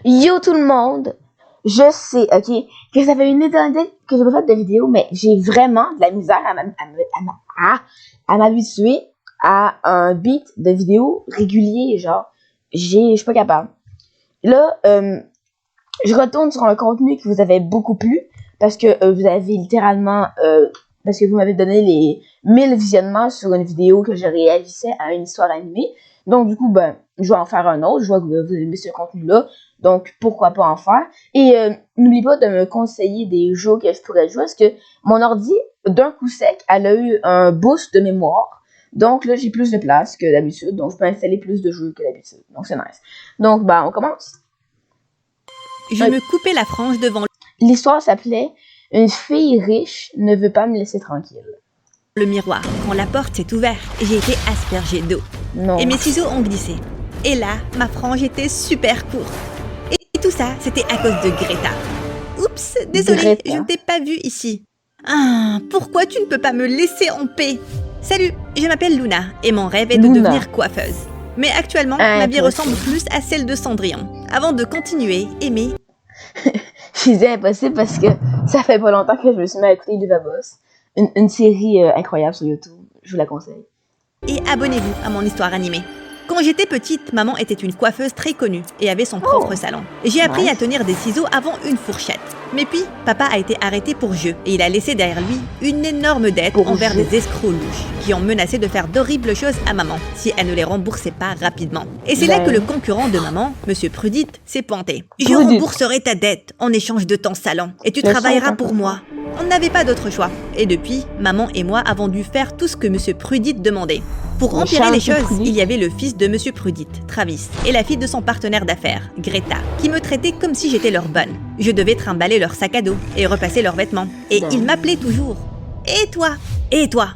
Yo tout le monde! Je sais, ok, que ça fait une éternité que j'ai pas fait de vidéo, mais j'ai vraiment de la misère à m'habituer à un beat de vidéo régulier, genre, je suis pas capable. Là, je retourne sur un contenu qui vous avait beaucoup plu, parce que vous avez littéralement, parce que vous m'avez donné les 1000 visionnements sur une vidéo que je réalisais à une histoire animée. Donc, du coup, ben, je vais en faire un autre. Je vois que vous aimez ce contenu-là. Donc, pourquoi pas en faire. Et n'oublie pas de me conseiller des jeux que je pourrais jouer. Parce que mon ordi, d'un coup sec, elle a eu un boost de mémoire. Donc, là, j'ai plus de place que d'habitude. Donc, je peux installer plus de jeux que d'habitude. Donc, c'est nice. Donc, ben, on commence. Je me coupais la frange devant L'histoire s'appelait « Une fille riche ne veut pas me laisser tranquille ». le miroir quand la porte s'est ouverte et j'ai été aspergée d'eau. Non. Et mes ciseaux ont glissé. Et là, ma frange était super courte. Et tout ça, c'était à cause de Greta. Oups, désolée, Greta. je ne t'ai pas vue ici. Ah, pourquoi tu ne peux pas me laisser en paix? Salut, je m'appelle Luna et mon rêve est de devenir coiffeuse. Mais actuellement, ma vie ressemble plus à celle de Cendrillon. Avant de continuer, aimer... Je disais impossible parce que ça fait pas longtemps que je me suis mis à écouter Live Boss. Une série incroyable sur YouTube. Je vous la conseille. Et abonnez-vous à mon histoire animée. Quand j'étais petite, maman était une coiffeuse très connue et avait son propre salon. J'ai appris à tenir des ciseaux avant une fourchette. Mais puis, papa a été arrêté pour jeu et il a laissé derrière lui une énorme dette envers des escrocs louches qui ont menacé de faire d'horribles choses à maman si elle ne les remboursait pas rapidement. Et c'est là que le concurrent de maman, Monsieur Prudite, s'est pointé. Je rembourserai ta dette en échange de ton salon et tu travailleras pour moi. On n'avait pas d'autre choix. Et depuis, maman et moi avons dû faire tout ce que Monsieur Prudite demandait. Pour empirer les choses, il y avait le fils de Monsieur Prudite, Travis, et la fille de son partenaire d'affaires, Greta, qui me traitaient comme si j'étais leur bonne. Je devais trimballer leur sac à dos et repasser leurs vêtements. Et ils m'appelaient toujours. Et toi? Et toi?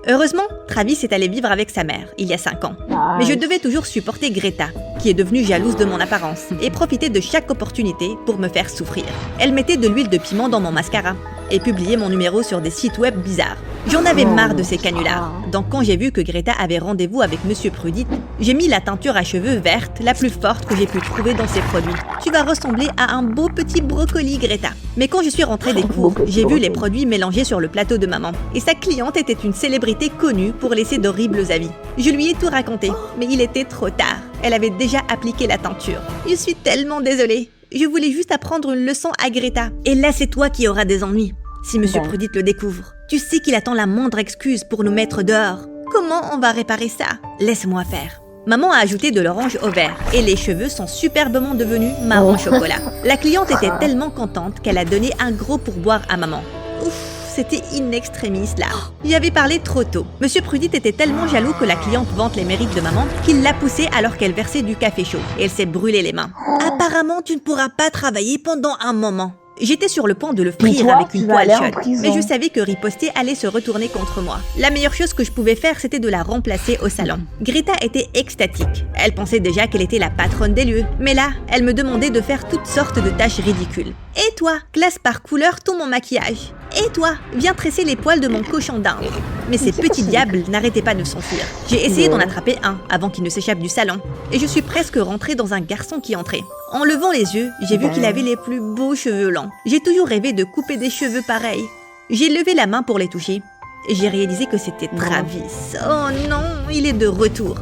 Heureusement, Travis est allé vivre avec sa mère, il y a 5 ans. Mais je devais toujours supporter Greta, qui est devenue jalouse de mon apparence, et profiter de chaque opportunité pour me faire souffrir. Elle mettait de l'huile de piment dans mon mascara, et publiait mon numéro sur des sites web bizarres. J'en avais marre de ces canulars. Donc quand j'ai vu que Greta avait rendez-vous avec Monsieur Prudite, j'ai mis la teinture à cheveux verte, la plus forte que j'ai pu trouver dans ses produits. Tu vas ressembler à un beau petit brocoli, Greta. Mais quand je suis rentrée des cours, j'ai vu les produits mélangés sur le plateau de maman. Et sa cliente était une célébrité connue pour laisser d'horribles avis. Je lui ai tout raconté, mais il était trop tard. Elle avait déjà appliqué la teinture. Je suis tellement désolée. Je voulais juste apprendre une leçon à Greta. Et là, c'est toi qui auras des ennuis. Si Monsieur Prudite le découvre, tu sais qu'il attend la moindre excuse pour nous mettre dehors. Comment on va réparer ça? Laisse-moi faire. Maman a ajouté de l'orange au vert et les cheveux sont superbement devenus marron chocolat. La cliente était tellement contente qu'elle a donné un gros pourboire à maman. Ouf, c'était in extremis là. J'y avais parlé trop tôt. Monsieur Prudite était tellement jaloux que la cliente vante les mérites de maman qu'il l'a poussée alors qu'elle versait du café chaud et elle s'est brûlé les mains. Apparemment, tu ne pourras pas travailler pendant un moment. J'étais sur le point de le frire avec une poêle chaude, mais je savais que riposter allait se retourner contre moi. La meilleure chose que je pouvais faire, c'était de la remplacer au salon. Greta était extatique. Elle pensait déjà qu'elle était la patronne des lieux. Mais là, elle me demandait de faire toutes sortes de tâches ridicules. Et toi, classe par couleur tout mon maquillage. Et toi, viens tresser les poils de mon cochon d'Inde. Mais ces petits diables n'arrêtaient pas de s'enfuir. J'ai essayé d'en attraper un avant qu'il ne s'échappe du salon. Et je suis presque rentrée dans un garçon qui entrait. En levant les yeux, j'ai vu qu'il avait les plus beaux cheveux lents. J'ai toujours rêvé de couper des cheveux pareils. J'ai levé la main pour les toucher. Et j'ai réalisé que c'était Travis. Oh non, il est de retour.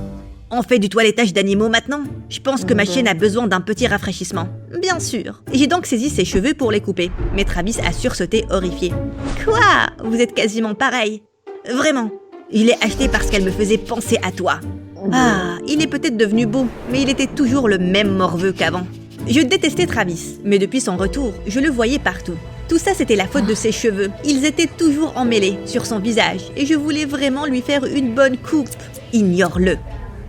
On fait du toilettage d'animaux maintenant? Je pense que ma chienne a besoin d'un petit rafraîchissement. Bien sûr. J'ai donc saisi ses cheveux pour les couper. Mais Travis a sursauté horrifié. Quoi? Vous êtes quasiment pareil. Vraiment. Je l'ai acheté parce qu'elle me faisait penser à toi. Ah, il est peut-être devenu beau, mais il était toujours le même morveux qu'avant. Je détestais Travis, mais depuis son retour, je le voyais partout. Tout ça, c'était la faute de ses cheveux. Ils étaient toujours emmêlés sur son visage, et je voulais vraiment lui faire une bonne coupe. Ignore-le.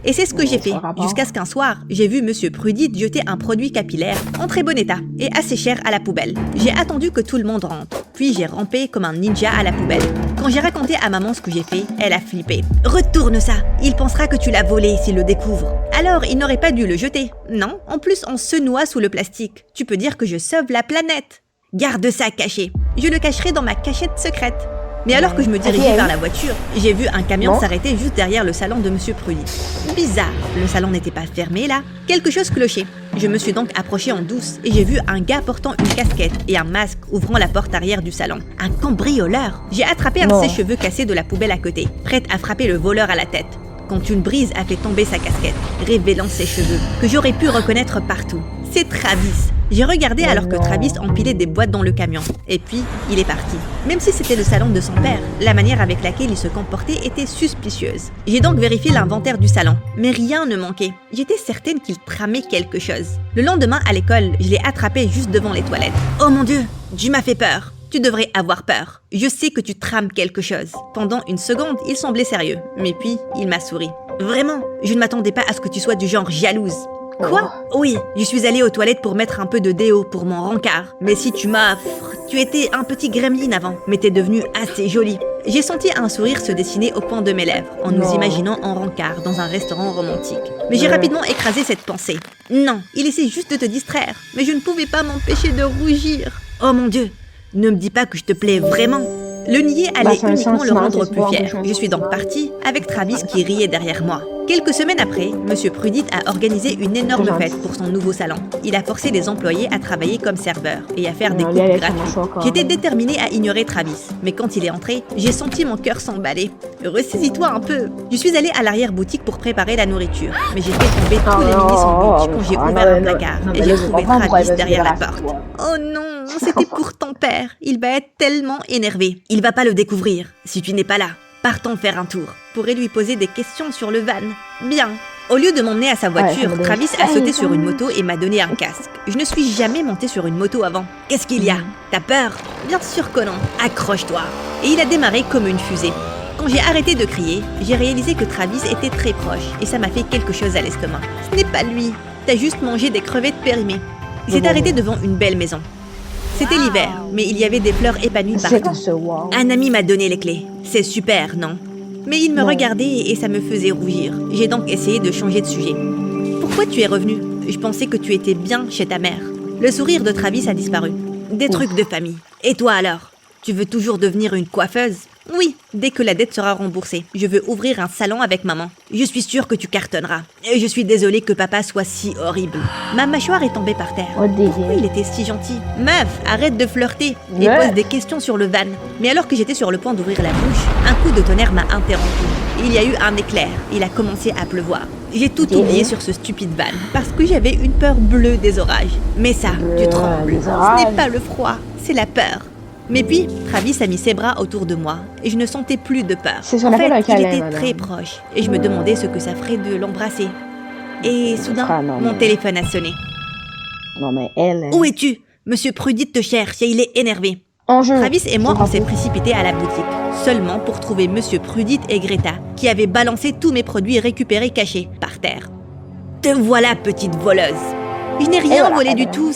Et c'est ce que j'ai fait, jusqu'à ce qu'un soir, j'ai vu Monsieur Prudite jeter un produit capillaire en très bon état et assez cher à la poubelle. J'ai attendu que tout le monde rentre, puis j'ai rampé comme un ninja à la poubelle. Quand j'ai raconté à maman ce que j'ai fait, elle a flippé. « Retourne ça! Il pensera que tu l'as volé s'il le découvre. » Alors, il n'aurait pas dû le jeter. Non, en plus, on se noie sous le plastique. Tu peux dire que je sauve la planète. Garde ça caché. Je le cacherai dans ma cachette secrète. Mais alors que je me dirigeais Ok. vers la voiture, j'ai vu un camion Bon. s'arrêter juste derrière le salon de Monsieur Prudy. Bizarre, le salon n'était pas fermé là. Quelque chose clochait. Je me suis donc approchée en douce et j'ai vu un gars portant une casquette et un masque ouvrant la porte arrière du salon. Un cambrioleur. J'ai attrapé un de Non. ses cheveux cassés de la poubelle à côté, prête à frapper le voleur à la tête. Quand une brise a fait tomber sa casquette, révélant ses cheveux, que j'aurais pu reconnaître partout. C'est Travis. J'ai regardé Mais alors que non. Travis empilait des boîtes dans le camion. Et puis, il est parti. Même si c'était le salon de son père, la manière avec laquelle il se comportait était suspicieuse. J'ai donc vérifié l'inventaire du salon, mais rien ne manquait. J'étais certaine qu'il tramait quelque chose. Le lendemain, à l'école, je l'ai attrapé juste devant les toilettes. Oh mon Dieu, tu m'as fait peur. Tu devrais avoir peur. Je sais que tu trames quelque chose. Pendant une seconde, il semblait sérieux. Mais puis, il m'a souri. Vraiment, je ne m'attendais pas à ce que tu sois du genre jalouse. Quoi? Oui, je suis allée aux toilettes pour mettre un peu de déo pour mon rencard. Mais si tu m'as... Tu étais un petit gremlin avant, mais t'es devenu assez jolie. J'ai senti un sourire se dessiner au coin de mes lèvres, en nous Non. imaginant en rencard dans un restaurant romantique. Mais j'ai rapidement écrasé cette pensée. Non, il essaie juste de te distraire, mais je ne pouvais pas m'empêcher de rougir. Oh mon Dieu, ne me dis pas que je te plais vraiment. Le nier allait c'est un uniquement le sentiment, rendre c'est plus souvent fier. quelque chose Je suis donc partie avec Travis qui riait derrière moi. Quelques semaines après, Monsieur Prudit a organisé une énorme C'est gentil. fête pour son nouveau salon. Il a forcé les employés à travailler comme serveurs et à faire des Non, coupes lui, elle est gratuites. vraiment choquante. J'étais déterminée à ignorer Travis, mais quand il est entré, j'ai senti mon cœur s'emballer. Ressaisis-toi un peu. Je suis allée à l'arrière-boutique pour préparer la nourriture, mais j'ai fait tomber tous les mini sandwichs quand j'ai ouvert un placard et j'ai trouvé Travis derrière la porte. Oh non, c'était pour ton père. Il va être tellement énervé. Il va pas le découvrir si tu n'es pas là. Partons faire un tour. Pourrais lui poser des questions sur le van. Bien. Au lieu de m'emmener à sa voiture, ça me Travis donne a sauté faim. sur une moto et m'a donné un casque. Je ne suis jamais montée sur une moto avant. Qu'est-ce qu'il y a? T'as peur? Bien sûr que non. Accroche-toi. Et il a démarré comme une fusée. Quand j'ai arrêté de crier, j'ai réalisé que Travis était très proche et ça m'a fait quelque chose à l'estomac. Ce n'est pas lui. T'as juste mangé des crevettes périmées. Il s'est arrêté devant une belle maison. C'était l'hiver, mais il y avait des fleurs épanouies C'est partout. ce wow. Un ami m'a donné les clés. C'est super, non? Mais il me Non. regardait et ça me faisait rougir. J'ai donc essayé de changer de sujet. Pourquoi tu es revenu? Je pensais que tu étais bien chez ta mère. Le sourire de Travis a disparu. Des trucs de famille. Et toi alors? Tu veux toujours devenir une coiffeuse? Oui, dès que la dette sera remboursée. Je veux ouvrir un salon avec maman. Je suis sûre que tu cartonneras. Et je suis désolée que papa soit si horrible. Ma mâchoire est tombée par terre. Oh, délire. Pourquoi il était si gentil? Meuf, arrête de flirter et Ouais. pose des questions sur le van. Mais alors que j'étais sur le point d'ouvrir la bouche, un coup de tonnerre m'a interrompu. Il y a eu un éclair. Il a commencé à pleuvoir. J'ai tout Délire. oublié sur ce stupide van parce que j'avais une peur bleue des orages. Mais ça, tu trembles. des Ce orages. n'est pas le froid, c'est la peur. Mais puis, Travis a mis ses bras autour de moi et je ne sentais plus de peur. C'est ce qu'on En appelle fait, un câlin, il était madame. très proche et je me demandais ce que ça ferait de l'embrasser. Et soudain, Ah, non, mon mais- téléphone a sonné. Non, mais elle... Où es-tu? Monsieur Prudit te cherche et il est énervé. En jeu. Travis et moi, C'est on s'est bravo. précipités à la boutique, seulement pour trouver Monsieur Prudit et Greta, qui avaient balancé tous mes produits récupérés cachés par terre. Te voilà, petite voleuse. Je n'ai rien voilà, volé du voilà. tout,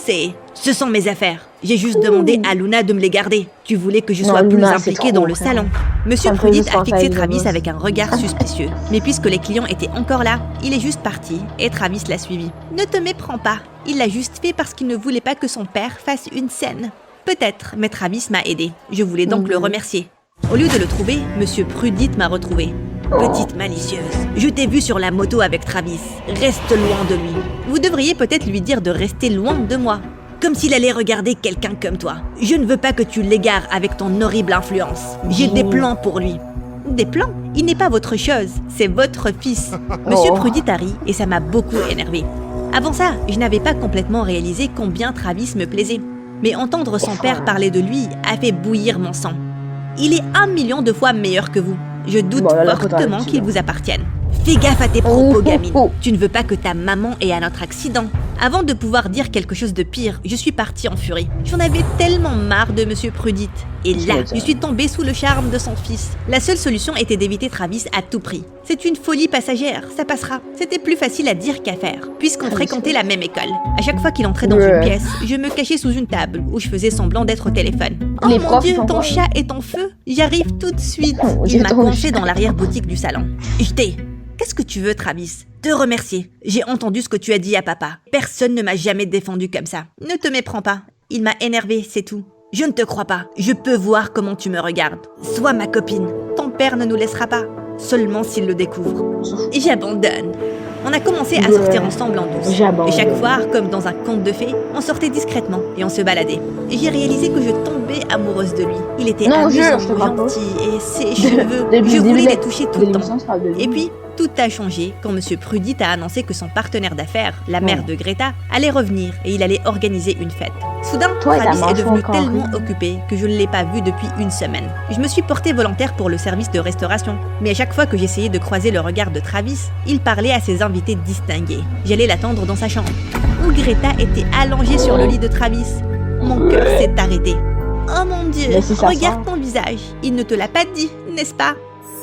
ce sont mes affaires. J'ai juste demandé à Luna de me les garder. Tu voulais que je sois Non, plus Luna, c'est impliquée trop, dans le frère. salon. Monsieur Ça me fait Prudit juste a penser à fixé une Travis gosse. avec un regard suspicieux. Mais puisque les clients étaient encore là, il est juste parti et Travis l'a suivi. Ne te méprends pas. Il l'a juste fait parce qu'il ne voulait pas que son père fasse une scène. Peut-être, mais Travis m'a aidé. Je voulais donc le remercier. Au lieu de le trouver, Monsieur Prudit m'a retrouvé. Petite malicieuse, je t'ai vu sur la moto avec Travis. Reste loin de lui. Vous devriez peut-être lui dire de rester loin de moi. Comme s'il allait regarder quelqu'un comme toi. Je ne veux pas que tu l'égares avec ton horrible influence. J'ai des plans pour lui. Des plans? Il n'est pas votre chose, c'est votre fils. Monsieur Oh. Prudit a ri et ça m'a beaucoup énervé. Avant ça, je n'avais pas complètement réalisé combien Travis me plaisait. Mais entendre son père parler de lui a fait bouillir mon sang. Il est 1 million de fois meilleur que vous. Je doute Bon, là, la fortement faute à qu'il vous appartienne. Fais gaffe à tes propos, Oh, oh, gamine. oh. Tu ne veux pas que ta maman ait un autre accident. Avant de pouvoir dire quelque chose de pire, je suis partie en furie. J'en avais tellement marre de Monsieur Prudit. Et là, je suis tombée sous le charme de son fils. La seule solution était d'éviter Travis à tout prix. C'est une folie passagère, ça passera. C'était plus facile à dire qu'à faire, puisqu'on fréquentait la même école. À chaque fois qu'il entrait dans une pièce, je me cachais sous une table où je faisais semblant d'être au téléphone. Oh Les mon profs Dieu, font ton quoi? chat est en feu. J'arrive tout de suite. Oh, Il j'ai m'a trop coincé chaud. dans l'arrière-boutique du salon. J'étais... Qu'est-ce que tu veux, Travis? Te remercier. J'ai entendu ce que tu as dit à papa. Personne ne m'a jamais défendu comme ça. Ne te méprends pas. Il m'a énervé, c'est tout. Je ne te crois pas. Je peux voir comment tu me regardes. Sois ma copine. Ton père ne nous laissera pas. Seulement s'il le découvre. Et j'abandonne. On a commencé à sortir ensemble en douce. Et chaque fois, comme dans un conte de fées, on sortait discrètement et on se baladait. Et j'ai réalisé que je tombais amoureuse de lui. Il était amusant, gentil et ses cheveux, je voulais les toucher tout le temps. Et puis, tout a changé quand Monsieur Prudit a annoncé que son partenaire d'affaires, la mère de Greta, allait revenir et il allait organiser une fête. Soudain, Travis est devenu tellement occupé que je ne l'ai pas vu depuis une semaine. Je me suis portée volontaire pour le service de restauration, mais à chaque fois que j'essayais de croiser le regard de Travis, il parlait à ses invités distingués. J'allais l'attendre dans sa chambre, où Greta était allongée sur le lit de Travis. Mon cœur s'est arrêté. Oh mon Dieu, regarde ton visage. Il ne te l'a pas dit, n'est-ce pas?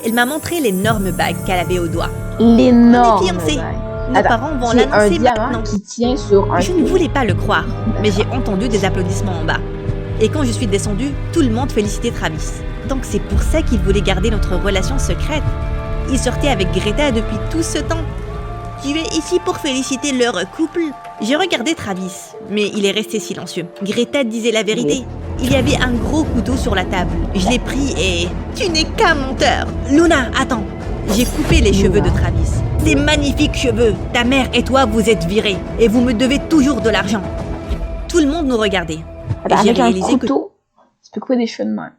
Elle m'a montré l'énorme bague qu'elle avait au doigt. L'énorme bague. Nos parents vont l'annoncer maintenant. Qui tient sur un Je ne voulais pas le croire, mais j'ai entendu des applaudissements en bas. Et quand je suis descendue, tout le monde félicitait Travis. Donc c'est pour ça qu'il voulait garder notre relation secrète. Il sortait avec Greta depuis tout ce temps. Tu es ici pour féliciter leur couple? J'ai regardé Travis, mais il est resté silencieux. Greta disait la vérité. Il y avait un gros couteau sur la table. Je l'ai pris et... Tu n'es qu'un menteur. Luna, attends. J'ai coupé les cheveux de Travis. Ces magnifiques cheveux. Ta mère et toi, vous êtes virés. Et vous me devez toujours de l'argent. Tout le monde nous regardait. Et j'ai réalisé que... Tu peux couper des cheveux de main.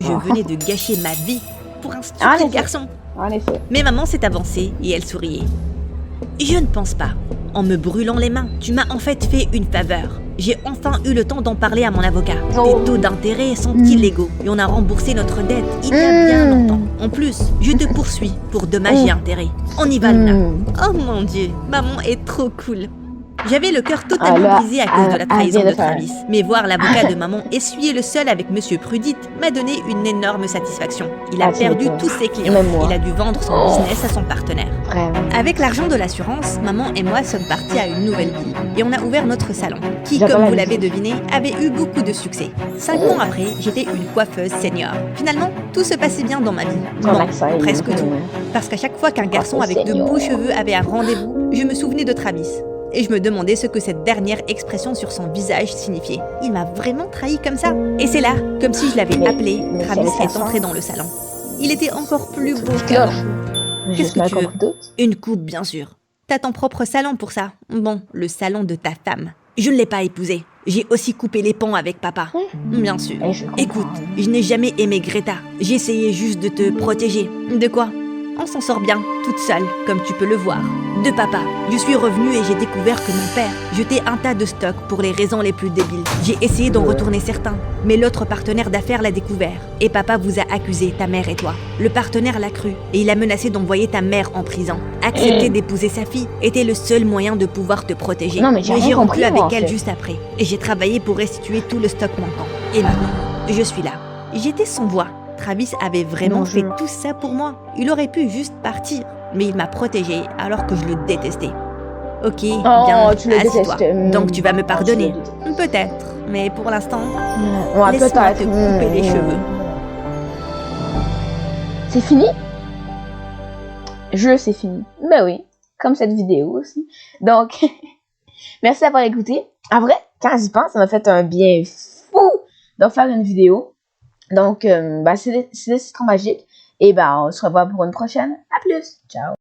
Je venais de gâcher ma vie pour un stupide garçon. En effet. Mais maman s'est avancée et elle souriait. Je ne pense pas. En me brûlant les mains, tu m'as en fait fait une faveur. J'ai enfin eu le temps d'en parler à mon avocat. Tes taux d'intérêt sont illégaux et on a remboursé notre dette il y a bien longtemps. En plus, je te poursuis pour dommages et intérêts. On y va, Luna. Oh mon Dieu, maman est trop cool. J'avais le cœur totalement brisé à cause de la trahison de Travis. Mais voir l'avocat de maman essuyer le sol avec Monsieur Prudit m'a donné une énorme satisfaction. Il a perdu tous ses clients. Il a dû vendre son business à son partenaire. Avec l'argent de l'assurance, maman et moi sommes partis à une nouvelle ville. Et on a ouvert notre salon, qui, comme vous l'avez deviné, avait eu beaucoup de succès. 5 ans après, j'étais une coiffeuse senior. Finalement, tout se passait bien dans ma vie. Bon, presque tout. Parce qu'à chaque fois qu'un garçon avec de beaux cheveux avait un rendez-vous, je me souvenais de Travis. Et je me demandais ce que cette dernière expression sur son visage signifiait. Il m'a vraiment trahi comme ça. Et c'est là, comme si je l'avais appelé, Travis est entré dans le salon. Il était encore plus beau qu'avant. Qu'est-ce que tu veux? Une coupe, bien sûr. T'as ton propre salon pour ça. Bon, le salon de ta femme. Je ne l'ai pas épousé. J'ai aussi coupé les ponts avec papa. Bien sûr. Écoute, je n'ai jamais aimé Greta. J'ai essayé juste de te protéger. De quoi? On s'en sort bien, toute seule, comme tu peux le voir. De papa, je suis revenue et j'ai découvert que mon père jetait un tas de stocks pour les raisons les plus débiles. J'ai essayé d'en retourner certains, mais l'autre partenaire d'affaires l'a découvert. Et papa vous a accusé, ta mère et toi. Le partenaire l'a cru et il a menacé d'envoyer ta mère en prison. Accepter d'épouser sa fille était le seul moyen de pouvoir te protéger. Non, mais j'ai rompu avec elle juste après. Et j'ai travaillé pour restituer tout le stock manquant. Et maintenant, je suis là. J'étais sans voix. Travis avait vraiment fait tout ça pour moi. Il aurait pu juste partir, mais il m'a protégée alors que je le détestais. Ok, bien, assieds-toi. Donc tu vas me pardonner. Peut-être, mais pour l'instant, laisse-moi te couper les cheveux. C'est fini? C'est fini. Ben oui, comme cette vidéo aussi. Donc, merci d'avoir écouté. En vrai, quand j'y pense, ça m'a fait un bien fou de faire une vidéo. Donc, c'est des citrons magiques. Et on se revoit pour une prochaine. À plus. Ciao.